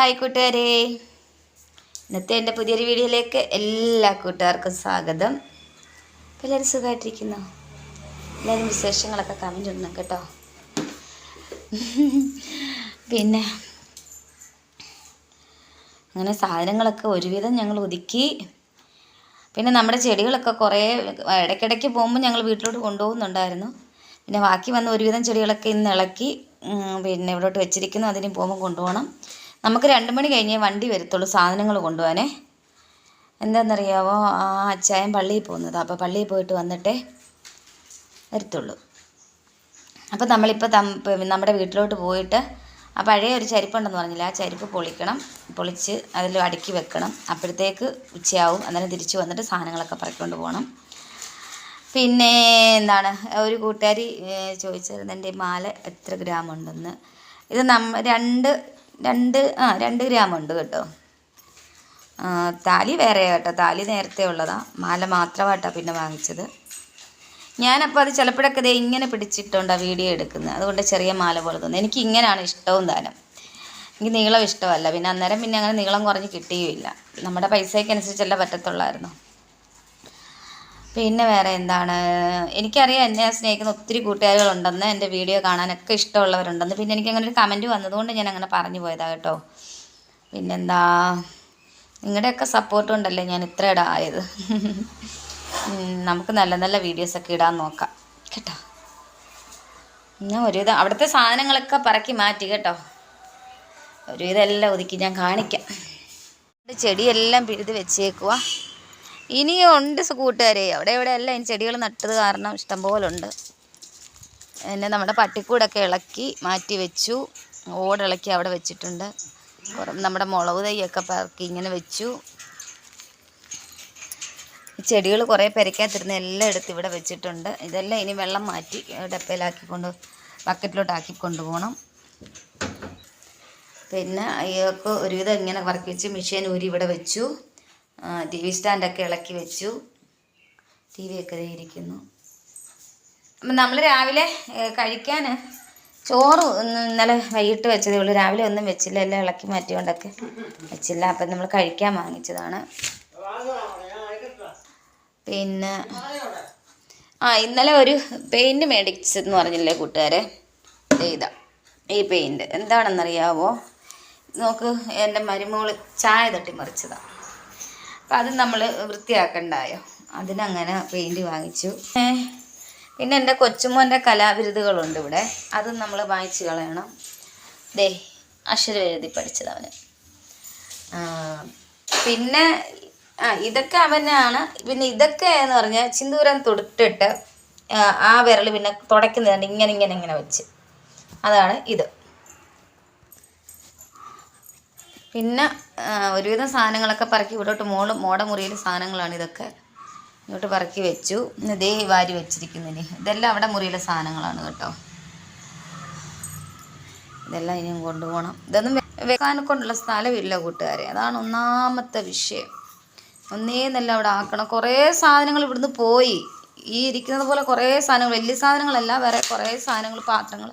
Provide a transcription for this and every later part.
Hi കൂട്ടുകാരെ, ഇന്നത്തെ എൻ്റെ പുതിയൊരു വീഡിയോയിലേക്ക് എല്ലാ കൂട്ടുകാർക്കും സ്വാഗതം. എല്ലാവരും സുഖമായിട്ടിരിക്കുന്നു? എല്ലാവരും വിശേഷങ്ങളൊക്കെ കമൻറ്റ് ഇടണം കേട്ടോ. പിന്നെ അങ്ങനെ സാധനങ്ങളൊക്കെ ഒരുവിധം ഞങ്ങൾ ഒതുക്കി. പിന്നെ നമ്മുടെ ചെടികളൊക്കെ കുറേ ഇടയ്ക്കിടയ്ക്ക് പോകുമ്പോൾ ഞങ്ങൾ വീട്ടിലോട്ട് കൊണ്ടുപോകുന്നുണ്ടായിരുന്നു. പിന്നെ ബാക്കി വന്ന ഒരുവിധം ചെടികളൊക്കെ ഇന്ന് ഇളക്കി പിന്നെ ഇവിടോട്ട് വെച്ചിരിക്കുന്നു. അതിന് പോകുമ്പോൾ കൊണ്ടുപോകണം. നമുക്ക് 2 മണി കഴിഞ്ഞേ വണ്ടി വരത്തുള്ളൂ സാധനങ്ങൾ കൊണ്ടുപോകാനേ. എന്താണെന്നറിയാമോ, ആ അച്ചായൻ പള്ളിയിൽ പോകുന്നത്. അപ്പോൾ പള്ളിയിൽ പോയിട്ട് വന്നിട്ടേ വരത്തുള്ളൂ. അപ്പോൾ നമ്മളിപ്പോൾ നമ്മുടെ വീട്ടിലോട്ട് പോയിട്ട് ആ പഴയ ഒരു ചരിപ്പുണ്ടെന്ന് പറഞ്ഞില്ല, ആ ചരിപ്പ് പൊളിച്ച് അതിൽ അടുക്കി വെക്കണം. അപ്പോഴത്തേക്ക് ഉച്ചയാവും. അന്നേരം തിരിച്ച് വന്നിട്ട് സാധനങ്ങളൊക്കെ പറക്കൊണ്ട് പോകണം. പിന്നെ എന്താണ്, ഒരു കൂട്ടുകാരി ചോദിച്ചിരുന്നു എൻ്റെ മാല എത്ര ഗ്രാം ഉണ്ടെന്ന്. ഇത് 2 ഗ്രാമുണ്ട് കേട്ടോ. താലി വേറെ കേട്ടോ, താലി നേരത്തെ ഉള്ളതാണ്. മാല മാത്രമായിട്ടാണ് പിന്നെ വാങ്ങിച്ചത്. ഞാനപ്പോൾ അത് ചിലപ്പോഴൊക്കെ ദേ ഇങ്ങനെ പിടിച്ചിട്ടുണ്ടാണ് വീഡിയോ എടുക്കുന്നത്. അതുകൊണ്ട് ചെറിയ മാല പോലെ തോന്നുന്നു. എനിക്ക് ഇങ്ങനെയാണ് ഇഷ്ടവും താനും. എനിക്ക് നീളം ഇഷ്ടമല്ല. പിന്നെ അന്നേരം പിന്നെ അങ്ങനെ നീളം കുറഞ്ഞ് കിട്ടുകയുമില്ല. നമ്മുടെ പൈസയ്ക്കനുസരിച്ചല്ല പറ്റത്തുള്ളായിരുന്നു. പിന്നെ വേറെ എന്താണ്, എനിക്കറിയാം എന്നെ സ്നേഹിക്കുന്ന ഒത്തിരി കൂട്ടുകാരികളുണ്ടെന്ന്, എൻ്റെ വീഡിയോ കാണാനൊക്കെ ഇഷ്ടമുള്ളവരുണ്ടെന്ന്. പിന്നെ എനിക്കങ്ങനെ ഒരു കമൻറ്റ് വന്നതുകൊണ്ട് ഞാൻ അങ്ങനെ പറഞ്ഞു പോയതാണ് കേട്ടോ. പിന്നെന്താ, നിങ്ങളുടെയൊക്കെ സപ്പോർട്ട് കൊണ്ടല്ലേ ഞാൻ ഇത്ര ഇടായത്. നമുക്ക് നല്ല നല്ല വീഡിയോസൊക്കെ ഇടാൻ നോക്കാം കേട്ടോ. ഞാൻ ഒരുവിധം അവിടുത്തെ സാധനങ്ങളൊക്കെ പറക്കി മാറ്റി കേട്ടോ. ഒരുവിധം എല്ലാം ഒതുക്കി ഞാൻ കാണിക്കാം. ചെടിയെല്ലാം പിഴുത് വെച്ചേക്കുക. ഇനിയും ഉണ്ട് കൂട്ടുകാരെ, അവിടെ ഇവിടെ എല്ലാം ഇനി ചെടികൾ നട്ടത് കാരണം ഇഷ്ടംപോലെ ഉണ്ട്. പിന്നെ നമ്മുടെ പട്ടിക്കൂടൊക്കെ ഇളക്കി മാറ്റി വെച്ചു. ഓടിളക്കി അവിടെ വെച്ചിട്ടുണ്ട്. നമ്മുടെ മുളക് തൈയൊക്കെ പറക്കി ഇങ്ങനെ വെച്ചു. ചെടികൾ കുറേ പെരയ്ക്കകത്തിരുന്ന് എല്ലാം എടുത്ത് ഇവിടെ വെച്ചിട്ടുണ്ട്. ഇതെല്ലാം ഇനി വെള്ളം മാറ്റി ബക്കറ്റിലോട്ട് കൊണ്ടുപോകണം. പിന്നെ അയ്യൊക്കെ ഒരുവിധം ഇങ്ങനെ പറക്കി വെച്ച് മെഷീൻ ഊരി ഇവിടെ വെച്ചു. TV സ്റ്റാൻഡൊക്കെ ഇളക്കി വെച്ചു. TV ഒക്കെ ഇരിക്കുന്നു. അപ്പം നമ്മൾ രാവിലെ കഴിക്കാൻ ചോറ് ഇന്നലെ വൈകിട്ട് വെച്ചതേ ഉള്ളൂ. രാവിലെ ഒന്നും വെച്ചില്ല, എല്ലാം ഇളക്കി മാറ്റിക്കൊണ്ടൊക്കെ വെച്ചില്ല. അപ്പം നമ്മൾ കഴിക്കാൻ വാങ്ങിച്ചതാണ്. പിന്നെ ഇന്നലെ ഒരു പെയിൻറ്റ് മേടിച്ചെന്ന് പറഞ്ഞില്ലേ കൂട്ടുകാരെ, ഈ പെയിൻറ്റ് എന്താണെന്നറിയാവോ? നോക്ക്, എൻ്റെ മരുമോള് ചായ തട്ടി മറിച്ചതാണ്. അപ്പം അത് നമ്മൾ വൃത്തിയാക്കണ്ടായോ, അതിനങ്ങനെ പെയിൻറ്റ് വാങ്ങിച്ചു. പിന്നെ എൻ്റെ കൊച്ചുമോൻ്റെ കലാവിരുതുകളുണ്ട് ഇവിടെ, അതും നമ്മൾ വാങ്ങിച്ച് കളയണം. അക്ഷരം എഴുതി പഠിച്ചതവന്. പിന്നെ ഇതൊക്കെ അവനാണ്. പിന്നെ ഇതൊക്കെ എന്ന് പറഞ്ഞാൽ സിന്ദൂരം തൊട്ടിട്ട് ആ വിരൽ പിന്നെ തുടയ്ക്കുന്നതുണ്ട് ഇങ്ങനെ വെച്ച്, അതാണ് ഇത്. പിന്നെ ഒരുവിധം സാധനങ്ങളൊക്കെ പറക്കി ഇവിടോട്ട് മോടെ മുറിയിൽ സാധനങ്ങളാണ് ഇതൊക്കെ. ഇങ്ങോട്ട് പറക്കി വെച്ചു. ഇതേ വാരി വെച്ചിരിക്കുന്നതിന് ഇതെല്ലാം അവിടെ മുറിയിലെ സാധനങ്ങളാണ് കേട്ടോ. ഇതെല്ലാം ഇനിയും കൊണ്ടുപോകണം. ഇതൊന്നും വെക്കാനെ കൊണ്ടുള്ള സ്ഥലമില്ല കൂട്ടുകാരെ, അതാണ് ഒന്നാമത്തെ വിഷയം. ഒന്നേന്നല്ല അവിടെ ആക്കണം. കുറേ സാധനങ്ങൾ ഇവിടുന്ന് പോയി. ഈ ഇരിക്കുന്നത് പോലെ കുറേ സാധനങ്ങൾ, വലിയ സാധനങ്ങളല്ല, വേറെ കുറേ സാധനങ്ങൾ, പാത്രങ്ങൾ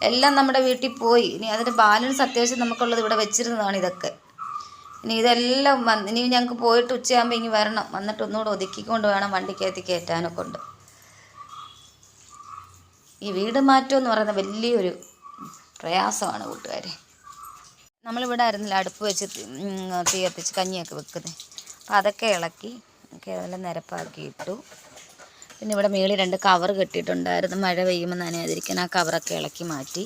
എല്ലാം നമ്മുടെ വീട്ടിൽ പോയി. ഇനി അതിൻ്റെ ബാലൻസ് അത്യാവശ്യം നമുക്കുള്ളത് ഇവിടെ വെച്ചിരുന്നതാണ് ഇതൊക്കെ. ഇനി ഇതെല്ലാം ഇനി ഞങ്ങൾക്ക് പോയിട്ട് ഉച്ചയാകുമ്പോൾ ഇനി വരണം. വന്നിട്ട് ഒന്നുകൂടെ ഒതുക്കിക്കൊണ്ട് വേണം വണ്ടിക്കകത്ത് കയറ്റാനൊക്കെ ഉണ്ട്. ഈ വീട് മാറ്റം എന്ന് പറയുന്നത് വലിയൊരു പ്രയാസമാണ് കൂട്ടുകാരെ. നമ്മളിവിടെ ആയിരുന്നില്ല അടുപ്പ് വെച്ച് തീ കത്തിച്ച് കഞ്ഞിയൊക്കെ വെക്കുന്നത്. അപ്പോൾ അതൊക്കെ ഇളക്കി അതെല്ലാം നിരപ്പാക്കി ഇട്ടു. പിന്നെ ഇവിടെ മേളിൽ 2 കവർ കെട്ടിയിട്ടുണ്ടായിരുന്നു, മഴ പെയ്യുമ്പോൾ നനയാതിരിക്കാൻ. ആ കവറൊക്കെ ഇളക്കി മാറ്റി.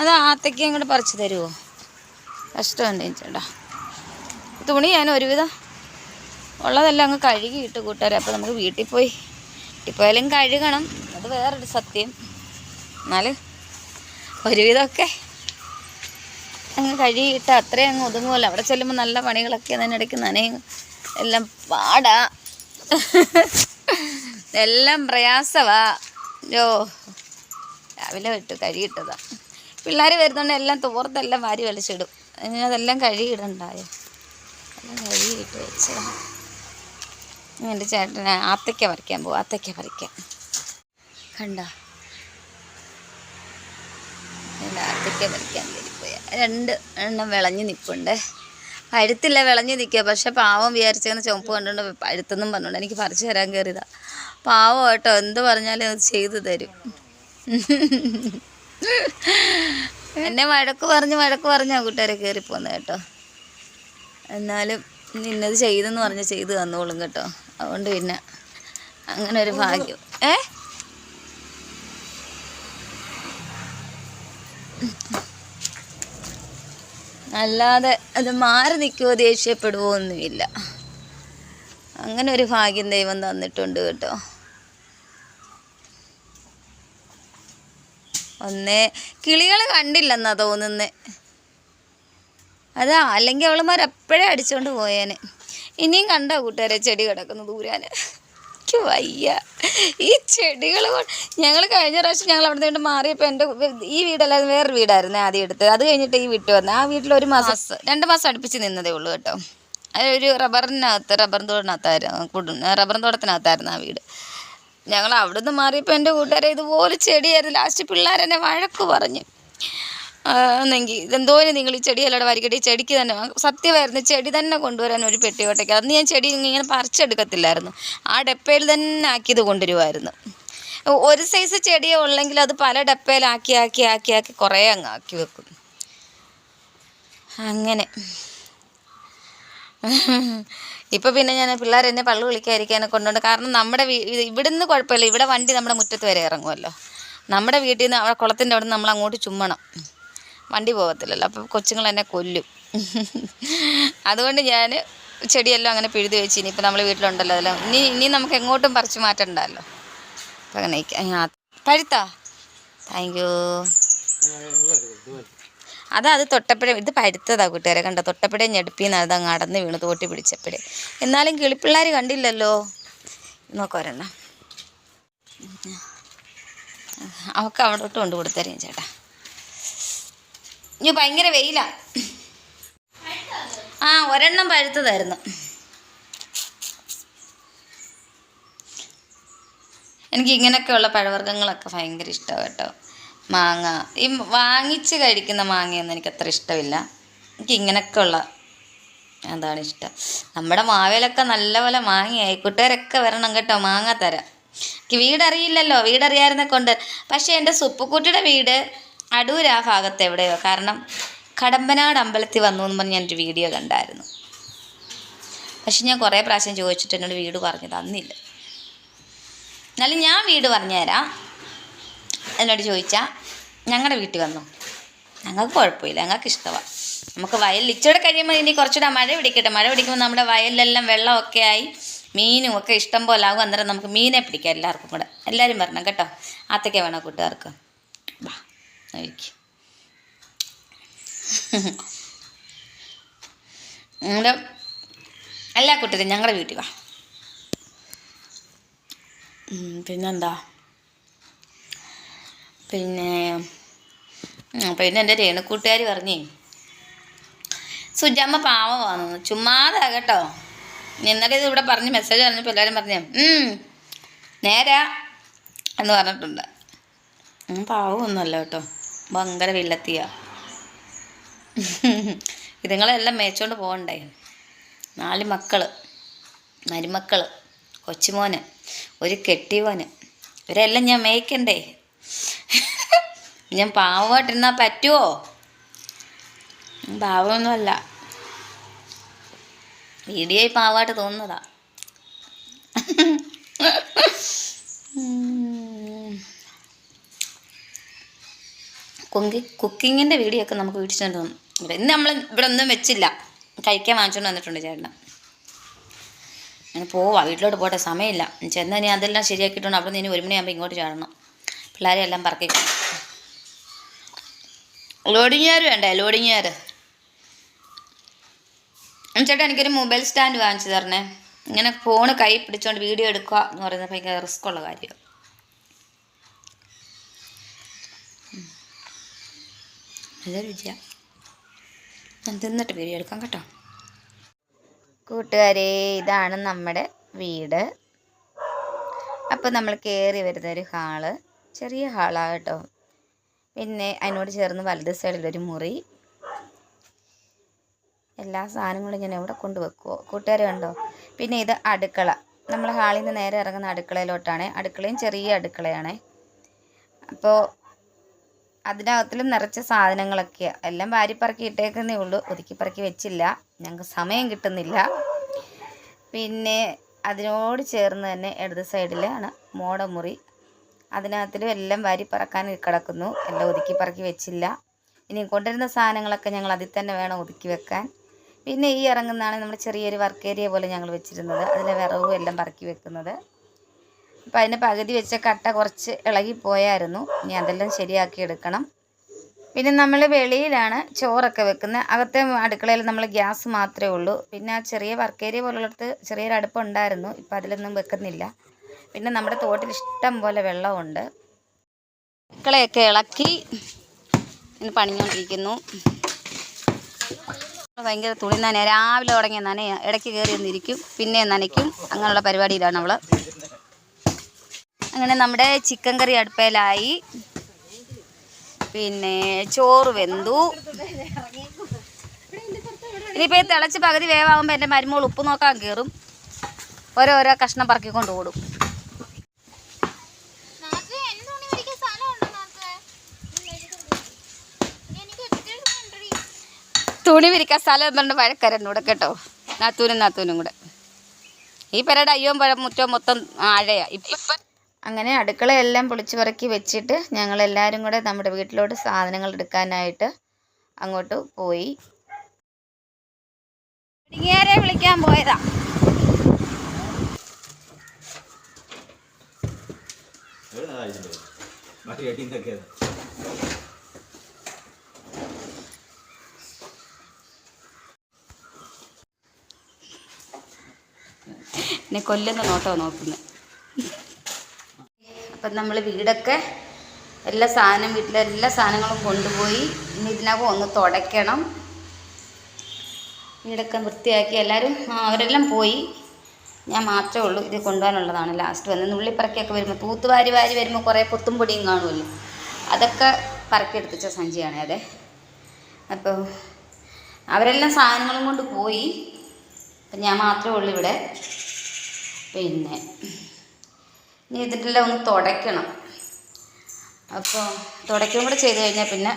അത് ആത്തേക്ക് അങ്ങോട്ട് പറിച്ചു തരുമോ? കഷ്ടമുണ്ട് ചേട്ടാ. തുണി ഞാൻ ഒരുവിധം ഉള്ളതെല്ലാം അങ്ങ് കഴുകിയിട്ട് കൂട്ടുകാരെ. അപ്പോൾ നമുക്ക് വീട്ടിൽ പോയാലും കഴുകണം, അത് വേറൊരു സത്യം. എന്നാലും ഒരുവിധമൊക്കെ അങ്ങ് കഴുകിയിട്ട് അത്രയും അങ്ങ് ഒതുങ്ങുമല്ലോ. അവിടെ ചെല്ലുമ്പോൾ നല്ല പണികളൊക്കെ അതിനിടയ്ക്ക് നനയും, എല്ലാം പാടാ, എല്ലാം പ്രയാസമാ. രാവിലെ ഇട്ട് കഴുകിയിട്ടതാ. പിള്ളേർ വരുന്നുണ്ട് എല്ലാം തോർത്തെല്ലാം വാരി വലിച്ചിടും. അതെല്ലാം കഴുകിയിടണ്ടായോ, എല്ലാം കഴുകിയിട്ട് വെച്ചതാണ്. എൻ്റെ ചേട്ടന് ആത്തയ്ക്ക പറിക്കാൻ പോകും. ആത്തയ്ക്ക പറിക്കാൻ കണ്ട, ആത്തയ്ക്ക പറിക്കാൻ കയറിപ്പോയ 2 എണ്ണം വിളഞ്ഞ് നിൽപ്പുണ്ട്. പഴുത്തില്ല, വിളഞ്ഞ് നിൽക്കുക. പക്ഷെ പാവം വിചാരിച്ചെന്ന് ചുമപ്പ് കണ്ടുകൊണ്ട് പഴുത്തെന്നും പറഞ്ഞുകൊണ്ട് എനിക്ക് പറിച്ചു തരാൻ കയറിയതാ. പാവം കേട്ടോ, എന്ത് പറഞ്ഞാലും അത് ചെയ്തു തരും. എന്നെ വഴക്ക് പറഞ്ഞാ കൂട്ടുകാരെ കയറിപ്പോന്ന് കേട്ടോ. എന്നാലും നിന്നത് ചെയ്തെന്ന് പറഞ്ഞ് ചെയ്ത് തന്നോളും കേട്ടോ. അതുകൊണ്ട് പിന്നെ അങ്ങനെ ഒരു ഭാഗ്യം. അല്ലാതെ അത് മാറി നിൽക്കുമോ ദേഷ്യപ്പെടുവോ ഒന്നുമില്ല. അങ്ങനെ ഒരു ഭാഗ്യം ദൈവം തന്നിട്ടുണ്ട് കേട്ടോ. കിളികൾ കണ്ടില്ലെന്നാ തോന്നുന്നേ. അതാ, അല്ലെങ്കിൽ അവളുമാരെപ്പോഴേ അടിച്ചുകൊണ്ട് പോയേനെ. ഇനിയും കണ്ടോ കൂട്ടുകാരെ ചെടി കിടക്കുന്നു ദൂരാന്? എനിക്ക് വയ്യ ഈ ചെടികൾ. ഞങ്ങൾ കഴിഞ്ഞ പ്രാവശ്യം ഞങ്ങൾ അവിടെ നിന്ന് മാറിയപ്പോൾ എൻ്റെ ഈ വീടല്ലാതെ വേറൊരു വീടായിരുന്നു ആദ്യം എടുത്തത്. അത് കഴിഞ്ഞിട്ട് ഈ വീട്ടിൽ വന്നത്. ആ വീട്ടിൽ 2 മാസം അടുപ്പിച്ച് നിന്നതേ ഉള്ളൂ കേട്ടോ. അതൊരു റബ്ബർ തോട്ടത്തിനകത്തായിരുന്നു ആ വീട്. ഞങ്ങൾ അവിടെ നിന്ന് മാറിയപ്പോൾ എൻ്റെ കൂട്ടുകാരെ ഇതുപോലെ ചെടിയായിരുന്നു. ലാസ്റ്റ് പിള്ളേരെന്നെ വഴക്ക് പറഞ്ഞു. എന്നെങ്കിൽ ഇതെന്തോരം നിങ്ങൾ ഈ ചെടിയല്ലാതെ വരികട്ടെ, ഈ ചെടിക്ക് തന്നെ സത്യമായിരുന്നു. ചെടി തന്നെ കൊണ്ടുവരാൻ ഒരു പെട്ടിയോട്ടയ്ക്ക്. അന്ന് ഞാൻ ചെടി ഇങ്ങനെ പറിച്ചെടുക്കത്തില്ലായിരുന്നു, ആ ഡപ്പയിൽ തന്നെ ആക്കിയത് കൊണ്ടുവരുമായിരുന്നു. ഒരു സൈസ് ചെടിയോ ഉള്ളെങ്കിൽ അത് പല ഡപ്പയിലാക്കി ആക്കി ആക്കി ആക്കി കുറേ അങ്ങ് ആക്കി വെക്കും. അങ്ങനെ ഇപ്പം പിന്നെ ഞാൻ പിള്ളേരെന്നെ പള്ളു വിളിക്കാതിരിക്കാനെ കൊണ്ടുണ്ട്. കാരണം നമ്മുടെ ഇവിടുന്ന് കുഴപ്പമില്ല, ഇവിടെ വണ്ടി നമ്മുടെ മുറ്റത്ത് വരെ ഇറങ്ങുമല്ലോ. നമ്മുടെ വീട്ടിൽ നിന്ന് അവിടെ കുളത്തിൻ്റെ അവിടെ നിന്ന് നമ്മൾ അങ്ങോട്ട് ചുമ്മണം, വണ്ടി പോകത്തില്ലല്ലോ. അപ്പം കൊച്ചുങ്ങൾ എന്നെ കൊല്ലും. അതുകൊണ്ട് ഞാൻ ചെടിയെല്ലാം അങ്ങനെ പിഴുതി വെച്ച് ഇനിയിപ്പോൾ നമ്മൾ വീട്ടിലുണ്ടല്ലോ അതെല്ലാം ഇനി നമുക്ക് എങ്ങോട്ടും പറിച്ചു മാറ്റണ്ടല്ലോ. അപ്പം അങ്ങനെ പഴുത്താ. Thank you. അത് തൊട്ടപ്പഴേ ഇത് പഴുത്തതാ കൂട്ടുകാരെ, കണ്ടോ? തൊട്ടപ്പഴേ ഞെടുപ്പിന്ന് അതങ്ങ് അടന്ന് വീണ് തോട്ടി പിടിച്ചപ്പോഴേ. എന്നാലും കിളിപ്പിള്ളേർ കണ്ടില്ലല്ലോ. നോക്കോരെണ്ണം അവൾക്ക് അവിടോട്ട് കൊണ്ട് കൊടുത്തറിയാം ചേട്ടാ. ഇനി ഭയങ്കര വെയിലാ. ഒരെണ്ണം പഴുത്തതായിരുന്നു. എനിക്ക് ഇങ്ങനെയൊക്കെയുള്ള പഴവർഗ്ഗങ്ങളൊക്കെ ഭയങ്കര ഇഷ്ടമാണ് കേട്ടോ. മാങ്ങ, ഈ വാങ്ങിച്ച് കഴിക്കുന്ന മാങ്ങയൊന്നും എനിക്കത്ര ഇഷ്ടമില്ല. എനിക്ക് ഇങ്ങനെയൊക്കെയുള്ള അതാണ് ഇഷ്ടം. നമ്മുടെ മാവേലൊക്കെ നല്ലപോലെ മാങ്ങയായി. കൂട്ടുകാരൊക്കെ വരണം കേട്ടോ, മാങ്ങ തരാം. എനിക്ക് വീടറിയില്ലല്ലോ, വീടറിയായിരുന്നെ കൊണ്ട്. പക്ഷേ എൻ്റെ സുപ്പുക്കുട്ടിയുടെ വീട് അടൂർ ആ ഭാഗത്ത് എവിടെയോ. കാരണം കടമ്പനാട് അമ്പലത്തിൽ വന്നു എന്ന് പറഞ്ഞ് ഞാനൊരു വീഡിയോ കണ്ടായിരുന്നു. പക്ഷെ ഞാൻ കുറേ പ്രാവശ്യം ചോദിച്ചിട്ട് എന്നോട് വീട് പറഞ്ഞു തന്നില്ല. എന്നാലും ഞാൻ വീട് പറഞ്ഞു തരാം. എന്നോട് ചോദിച്ചാൽ ഞങ്ങളുടെ വീട്ടിൽ വന്നു. ഞങ്ങൾക്ക് കുഴപ്പമില്ല, ഞങ്ങൾക്ക് ഇഷ്ടമാണ്. നമുക്ക് വയലിൽ ഇച്ചിരി കഴിയുമ്പോൾ ഇനി കുറച്ചുകൂടെ മഴ പിടിക്കട്ടെ. മഴ പിടിക്കുമ്പോൾ നമ്മുടെ വയലിലെല്ലാം വെള്ളമൊക്കെ ആയി മീനും ഒക്കെ ഇഷ്ടം പോലെ ആകും. അന്നേരം നമുക്ക് മീനെ പിടിക്കാം എല്ലാവർക്കും കൂടെ. എല്ലാവരും വരണം കേട്ടോ. ആത്തക്ക വേണോ കൂട്ടുകാർക്ക്? വാ കഴിക്കും. എല്ലാ കൂട്ടരും ഞങ്ങളുടെ വീട്ടിൽ വാ. പിന്നെന്താ, പിന്നെ എൻ്റെ രേണുക്കൂട്ടുകാർ പറഞ്ഞേ സുജമ്മ പാവമാണെന്ന്. ചുമ്മാതാ കേട്ടോ. ഇന്നലെ ഇത് ഇവിടെ പറഞ്ഞ് മെസ്സേജ് പറഞ്ഞപ്പോൾ എല്ലാവരും പറഞ്ഞേ നേരാ എന്ന് പറഞ്ഞിട്ടുണ്ട്. പാവമൊന്നുമല്ല കേട്ടോ, ഭയങ്കര വില്ലത്തിയാ. ഇതുങ്ങളെല്ലാം മേച്ചോണ്ട് പോകണ്ടേ. 4 മക്കൾ, മരുമക്കൾ, കൊച്ചുമോന്, ഒരു കെട്ടിയോന്, ഇവരെല്ലാം ഞാൻ മേയ്ക്കണ്ടേ. ഞാൻ പാവമായിട്ടിരുന്നാൽ പറ്റുമോ? പാവമൊന്നുമല്ല, വീഡിയോയിൽ പാവമായിട്ട് തോന്നുന്നതാ. കുക്കിങ്ങിൻ്റെ വീഡിയോ ഒക്കെ നമുക്ക് വീട്ടിൽ ചെന്ന് തോന്നും. ഇന്ന് നമ്മൾ ഇവിടെ ഒന്നും വെച്ചില്ല, കഴിക്കാൻ വാങ്ങിച്ചുകൊണ്ട് വന്നിട്ടുണ്ട് ചേട്ടൻ. അങ്ങനെ പോവാ, വീട്ടിലോട്ട് പോട്ടെ, സമയമില്ല. ചെന്ന് ഇനി അതെല്ലാം ശരിയാക്കിയിട്ടുണ്ട്. അവിടെ നിന്ന് 1 മണിയാകുമ്പോൾ ഇങ്ങോട്ട് ചാടണം. പിള്ളേരെ എല്ലാം പറക്കി ലോഡിങ്ങുകാർ വേണ്ടേ, ലോഡിങ്ങുകാർ. ചേട്ടാ എനിക്കൊരു മൊബൈൽ സ്റ്റാൻഡ് വാങ്ങിച്ചു തരണേ. ഇങ്ങനെ ഫോണ് കൈ പിടിച്ചുകൊണ്ട് വീഡിയോ എടുക്കുക എന്ന് പറയുന്നത് ഭയങ്കര റിസ്ക് ഉള്ള കാര്യം. നല്ല രുചിയാണ്. ഞാൻ തിന്നിട്ട് വീഡിയോ എടുക്കാം കേട്ടോ. കൂട്ടുകാരെ, ഇതാണ് നമ്മുടെ വീട്. അപ്പോൾ നമ്മൾ കയറി വരുന്നൊരു ഹാള്, ചെറിയ ഹാളാണ് കേട്ടോ. പിന്നെ അതിനോട് ചേർന്ന് വലത് സൈഡിലൊരു മുറി, എല്ലാ സാധനങ്ങളും ഞാൻ എവിടെ കൊണ്ട് വെക്കുമോ കൂട്ടുകാർ കണ്ടോ. പിന്നെ ഇത് അടുക്കള, നമ്മൾ ഹാളിൽ നിന്ന് നേരെ ഇറങ്ങുന്ന അടുക്കളയിലോട്ടാണ്. അടുക്കളയും ചെറിയ അടുക്കളയാണ്. അപ്പോൾ അതിനകത്തിലും നിറച്ച സാധനങ്ങളൊക്കെയാണ്. എല്ലാം വാരിപ്പറക്കി ഇട്ടേക്കുന്നേ ഉള്ളൂ, ഒതുക്കിപ്പറക്കി വെച്ചില്ല, ഞങ്ങൾക്ക് സമയം കിട്ടുന്നില്ല. പിന്നെ അതിനോട് ചേർന്ന് തന്നെ ഇടത് സൈഡിലാണ് മോടമുറി. അതിനകത്തിലും എല്ലാം വാരിപ്പറക്കാൻ കിടക്കുന്നു, എല്ലാം ഒതുക്കിപ്പറക്കി വെച്ചില്ല. ഇനി കൊണ്ടുവരുന്ന സാധനങ്ങളൊക്കെ ഞങ്ങൾ അതിൽ തന്നെ വേണം ഒതുക്കി വെക്കാൻ. പിന്നെ ഈ ഇറങ്ങുന്നതാണ് നമ്മൾ ചെറിയൊരു വർക്ക് ഏരിയ പോലെ ഞങ്ങൾ വെച്ചിരുന്നത്, അതിലെ വിറവും എല്ലാം പറക്കി വെക്കുന്നത്. അപ്പം അതിന് പകുതി വെച്ച കട്ട കുറച്ച് ഇളകിപ്പോയായിരുന്നു, ഇനി അതെല്ലാം ശരിയാക്കി എടുക്കണം. പിന്നെ നമ്മൾ വെളിയിലാണ് ചോറൊക്കെ വെക്കുന്നത്. അകത്തെ അടുക്കളയിൽ നമ്മൾ ഗ്യാസ് മാത്രമേ ഉള്ളൂ. പിന്നെ ആ ചെറിയ വർക്ക് ഏരിയ പോലുള്ളിടത്ത് ചെറിയൊരു അടുപ്പുണ്ടായിരുന്നു, ഇപ്പം അതിലൊന്നും വെക്കുന്നില്ല. പിന്നെ നമ്മുടെ തോട്ടിൽ ഇഷ്ടം പോലെ വെള്ളമുണ്ട്. അടുക്കളയൊക്കെ ഇളക്കി ഇന്ന് പണിഞ്ഞുകൊണ്ടിരിക്കുന്നു. ഭയങ്കര തുണി നനയാ, രാവിലെ തുടങ്ങിയ നനയ, ഇടയ്ക്ക് കയറി ഒന്നിരിക്കും, പിന്നെ നനയ്ക്കും, അങ്ങനെയുള്ള പരിപാടിയിലാണ് അവൾ. അങ്ങനെ നമ്മുടെ ചിക്കൻ കറി അടുപ്പയിലായി. പിന്നെ ചോറ് വെന്തു. ഇനിയിപ്പോൾ ഈ തിളച്ച് പകുതി വേവാകുമ്പോൾ എൻ്റെ മരുമോൾ ഉപ്പ് നോക്കാൻ കയറും, ഓരോരോ കഷ്ണം പറക്കിക്കൊണ്ട് ഓടും. തുണി വിരിക്കാൻ സ്ഥലം എന്തുകൊണ്ട് വഴക്കരണ്ട് ഇവിടെ കേട്ടോ, നാത്തൂനും കൂടെ. ഈ പെരയുടെ അയ്യോം മുറ്റം മൊത്തം ആഴയാ ഇപ്പം. അങ്ങനെ അടുക്കളയെല്ലാം പൊളിച്ചു പറക്കി വെച്ചിട്ട് ഞങ്ങളെല്ലാവരും കൂടെ നമ്മുടെ വീട്ടിലോട്ട് സാധനങ്ങൾ എടുക്കാനായിട്ട് അങ്ങോട്ട് പോയി. ഇങ്ങേരെ വിളിക്കാൻ പോയതാ. എന്നെ കൊല്ലുന്ന നോട്ടോ നോക്കുന്നത്. അപ്പം നമ്മൾ വീടൊക്കെ വീട്ടിലെ എല്ലാ സാധനങ്ങളും കൊണ്ടുപോയി. ഇനി ഇതിനകം ഒന്ന് തുടയ്ക്കണം. വീടൊക്കെ വൃത്തിയാക്കി എല്ലാവരും അവരെല്ലാം പോയി, ഞാൻ മാത്രമേ ഉള്ളൂ. ഇത് കൊണ്ടുപോകാനുള്ളതാണ് ലാസ്റ്റ് വന്ന്. നുള്ളിപ്പറക്കിയൊക്കെ വരുമ്പോൾ തൂത്തുവാരി വരുമ്പോൾ കുറേ പൊത്തും പൊടിയും കാണുമല്ലോ, അതൊക്കെ പറക്കിയെടുത്തിച്ച സഞ്ചിയാണ് അതെ. അപ്പോൾ അവരെല്ലാം സാധനങ്ങളും കൊണ്ട് പോയി, അപ്പം ഞാൻ മാത്രമേ ഉള്ളൂ ഇവിടെ. പിന്നെ ഇനി ഇതിൻ്റെല്ലാം ഒന്ന് തുടയ്ക്കണം. അപ്പോൾ തുടയ്ക്കുകയും കൂടെ ചെയ്ത് കഴിഞ്ഞാൽ പിന്നെ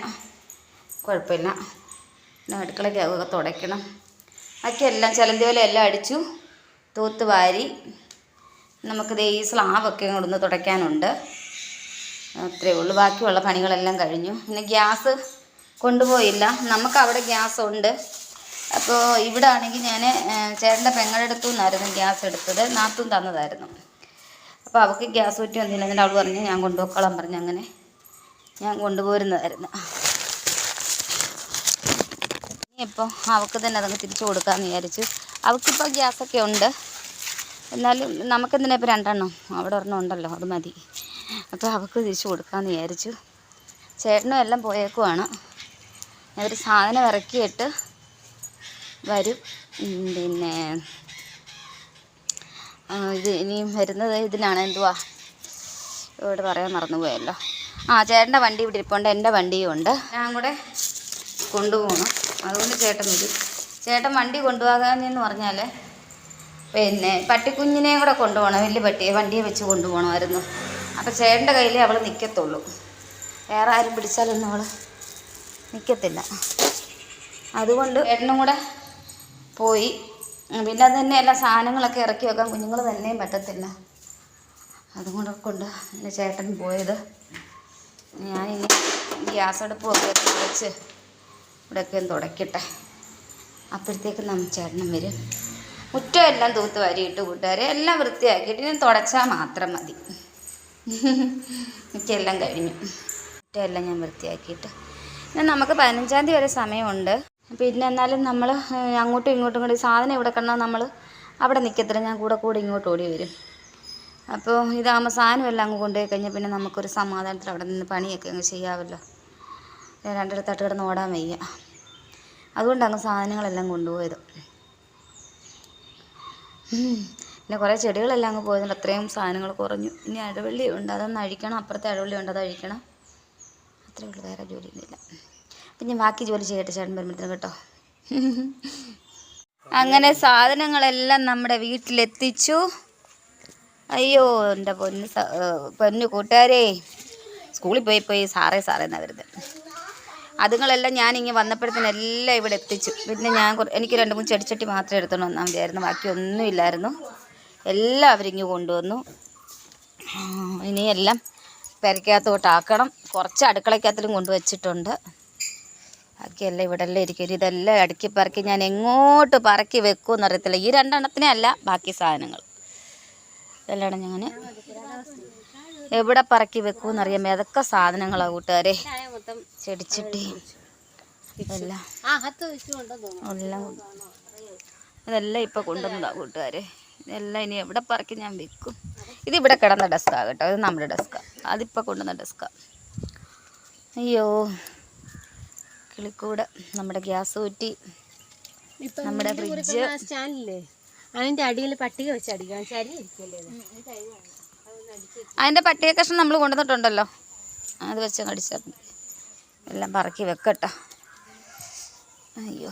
കുഴപ്പമില്ല. പിന്നെ അടുക്കളയ്ക്കകമൊക്കെ തുടയ്ക്കണം. ബാക്കിയെല്ലാം ചിലന്തി പോലെ എല്ലാം അടിച്ചു തൂത്ത് വാരി. നമുക്കിത് ഈ സ്ലാബൊക്കെ കൊണ്ടൊന്ന് തുടയ്ക്കാനുണ്ട്, അത്രയേ ഉള്ളൂ. ബാക്കിയുള്ള പണികളെല്ലാം കഴിഞ്ഞു. പിന്നെ ഗ്യാസ് കൊണ്ടുപോയില്ല, നമുക്കവിടെ ഗ്യാസ് ഉണ്ട്. അപ്പോൾ ഇവിടെ ആണെങ്കിൽ ഞാൻ ചേട്ടൻ്റെ പെങ്ങളെടുത്തു നിന്നായിരുന്നു ഗ്യാസ് എടുത്തത്, നാത്തൂൻ തന്നതായിരുന്നു. അപ്പോൾ അവൾക്ക് ഗ്യാസ് കുറ്റി ഒന്നുമില്ല, എന്നിട്ട് അവൾ പറഞ്ഞ് ഞാൻ കൊണ്ടുപോയിക്കോളാൻ പറഞ്ഞു. അങ്ങനെ ഞാൻ കൊണ്ടുപോരുന്നതായിരുന്നു. ഇനിയിപ്പോൾ അവൾക്ക് തന്നെ അതങ്ങ് തിരിച്ചു കൊടുക്കാമെന്ന് വിചാരിച്ചു. അവൾക്കിപ്പോൾ ഗ്യാസൊക്കെ ഉണ്ട്, എന്നാലും നമുക്കെന്തിനാ ഇപ്പോൾ രണ്ടെണ്ണം, അവിടെ ഒരെണ്ണം ഉണ്ടല്ലോ, അത് മതി. അപ്പോൾ അവൾക്ക് തിരിച്ചു കൊടുക്കാമെന്ന് വിചാരിച്ചു. ചേട്ടനും എല്ലാം പോയേക്കുവാണ്. അവർ സാധനം ഇറക്കിയിട്ട് വരും. പിന്നെ ഇത് ഇനിയും വരുന്നത് ഇതിനാണ്, എന്തുവാ ഇവിടെ പറയാൻ മറന്നുപോയല്ലോ. ചേട്ടൻ്റെ വണ്ടി ഇവിടെ ഇരിപ്പുണ്ട്, എൻ്റെ വണ്ടിയും ഉണ്ട്. ഞാൻ കൂടെ കൊണ്ടുപോകണം, അതുകൊണ്ട് ചേട്ടൻ വരും. ചേട്ടൻ വണ്ടി കൊണ്ടുപോകാമെന്ന് പറഞ്ഞാൽ പിന്നെ പട്ടിക്കുഞ്ഞിനെയും കൂടെ കൊണ്ടുപോകണം, വലിയ വണ്ടിയെ വെച്ച് കൊണ്ടുപോകണമായിരുന്നു. അപ്പോൾ ചേട്ടൻ്റെ കയ്യിലേ അവൾ നിൽക്കത്തുള്ളൂ, വേറെ ആരും പിടിച്ചാലൊന്നും അവൾ നിൽക്കത്തില്ല. അതുകൊണ്ട് ചേട്ടനും കൂടെ പോയി. പിന്നെ അത് തന്നെ എല്ലാ സാധനങ്ങളൊക്കെ ഇറക്കി വെക്കാൻ കുഞ്ഞുങ്ങൾ തന്നെയും പറ്റത്തില്ല, അതുകൊണ്ട് എൻ്റെ ചേട്ടൻ പോയത്. ഞാനിനി ഗ്യാസ് അടുപ്പൊക്കെ വെച്ച് ഇവിടെയൊക്കെ തുടയ്ക്കട്ടെ, അപ്പോഴത്തേക്ക് ചേട്ടനും വരും. മുറ്റം എല്ലാം തൂത്ത് വാരിയിട്ട് കൂട്ടുകാരെ എല്ലാം വൃത്തിയാക്കിയിട്ട് ഇനി തുടച്ചാൽ മാത്രം മതി. മിക്കെല്ലാം കഴിഞ്ഞു, മുറ്റം എല്ലാം ഞാൻ വൃത്തിയാക്കിയിട്ട്. പിന്നെ നമുക്ക് 15-ാം തീയതി വരെ സമയമുണ്ട്. പിന്നെ എന്നാലും നമ്മൾ അങ്ങോട്ടും ഇങ്ങോട്ടും കൂടി സാധനം ഇവിടെ കിടന്നാൽ നമ്മൾ അവിടെ നിൽക്കത്തില്ല, ഞാൻ കൂടെ ഇങ്ങോട്ട് ഓടി വരും. അപ്പോൾ ഇതാകുമ്പോൾ സാധനമെല്ലാം അങ്ങ് കൊണ്ടുപോയി കഴിഞ്ഞാൽ പിന്നെ നമുക്കൊരു സമാധാനത്തിൽ അവിടെ നിന്ന് പണിയൊക്കെ അങ്ങ് ചെയ്യാമല്ലോ. രണ്ടിടത്തായിട്ട് കിടന്ന് ഓടാൻ വയ്യ, അതുകൊണ്ടങ്ങ് സാധനങ്ങളെല്ലാം കൊണ്ടുപോയത്. പിന്നെ കുറേ ചെടികളെല്ലാം അങ്ങ് പോയതുകൊണ്ട് അത്രയും സാധനങ്ങൾ കുറഞ്ഞു. ഇനി അഴവള്ളിയുണ്ട്, അതൊന്ന് അഴിക്കണം, അപ്പുറത്തെ അഴവള്ളിയുണ്ട്, അത് അഴിക്കണം. അത്രയേ ഉള്ളൂ, വേറെ ജോലിയൊന്നുമില്ല. അപ്പം ഞാൻ ബാക്കി ജോലി ചെയ്യട്ടെ, ചേട്ടൻ വരുമ്പോഴത്തേനും കേട്ടോ. അങ്ങനെ സാധനങ്ങളെല്ലാം നമ്മുടെ വീട്ടിലെത്തിച്ചു. അയ്യോ എൻ്റെ പൊന്നു കൂട്ടുകാരേ, സ്കൂളിൽ പോയി സാറേ എന്നാ വരുന്നത്. അതുങ്ങളെല്ലാം ഞാനിങ്ങനെ വന്നപ്പോഴത്തേനെല്ലാം ഇവിടെ എത്തിച്ചു. പിന്നെ എനിക്ക് 2-3 ചെടിച്ചട്ടി മാത്രമേ എടുത്തോണ്ട് വന്നാൽ മതിയായിരുന്നു, ബാക്കി ഒന്നും ഇല്ലായിരുന്നു. എല്ലാം അവരിങ്ങ് കൊണ്ടുവന്നു. ഇനിയെല്ലാം പെരക്കകത്തോട്ടാക്കണം. കുറച്ച് അടുക്കളക്കകത്തിലും കൊണ്ടുവച്ചിട്ടുണ്ട്. ബാക്കിയെല്ലാം ഇവിടെ എല്ലാം ഇരിക്കും. ഇതെല്ലാം അടുക്കി പറക്കി ഞാൻ എങ്ങോട്ട് പറക്കി വെക്കുമെന്ന് അറിയത്തില്ല. ഈ 2 എണ്ണത്തിനെ അല്ല, ബാക്കി സാധനങ്ങൾ ഇതെല്ലാം ഞാൻ എവിടെ പറക്കി വെക്കുമെന്നറിയാൻ ഏതൊക്കെ സാധനങ്ങളാണ് കൂട്ടുകാരെ. ചെടിച്ചട്ടി എല്ലാം ഇതെല്ലാം ഇപ്പം കൊണ്ടുവന്നതാണ് കൂട്ടുകാരെ. ഇതെല്ലാം ഇനി എവിടെ പറക്കി ഞാൻ വെക്കും. ഇതിവിടെ കിടന്ന ഡെസ്ക്കാണ് കേട്ടോ, ഇത് നമ്മുടെ ഡെസ്ക്കാണ്. അതിപ്പോൾ കൊണ്ടുവന്ന ഡെസ്ക്കാണ്. അയ്യോ, കിളിക്കൂട്, നമ്മുടെ ഗ്യാസ് കുറ്റി, നമ്മുടെ ഫ്രിഡ്ജ്, അതിൻ്റെ അടിയിൽ പട്ടിക വെച്ച് അടിക്കാം. അതിൻ്റെ പട്ടിക കഷ്ണം നമ്മൾ കൊണ്ടുവന്നിട്ടുണ്ടല്ലോ, അത് വെച്ച് അടിച്ചാൽ എല്ലാം പറക്കി വെക്കട്ടോ. അയ്യോ.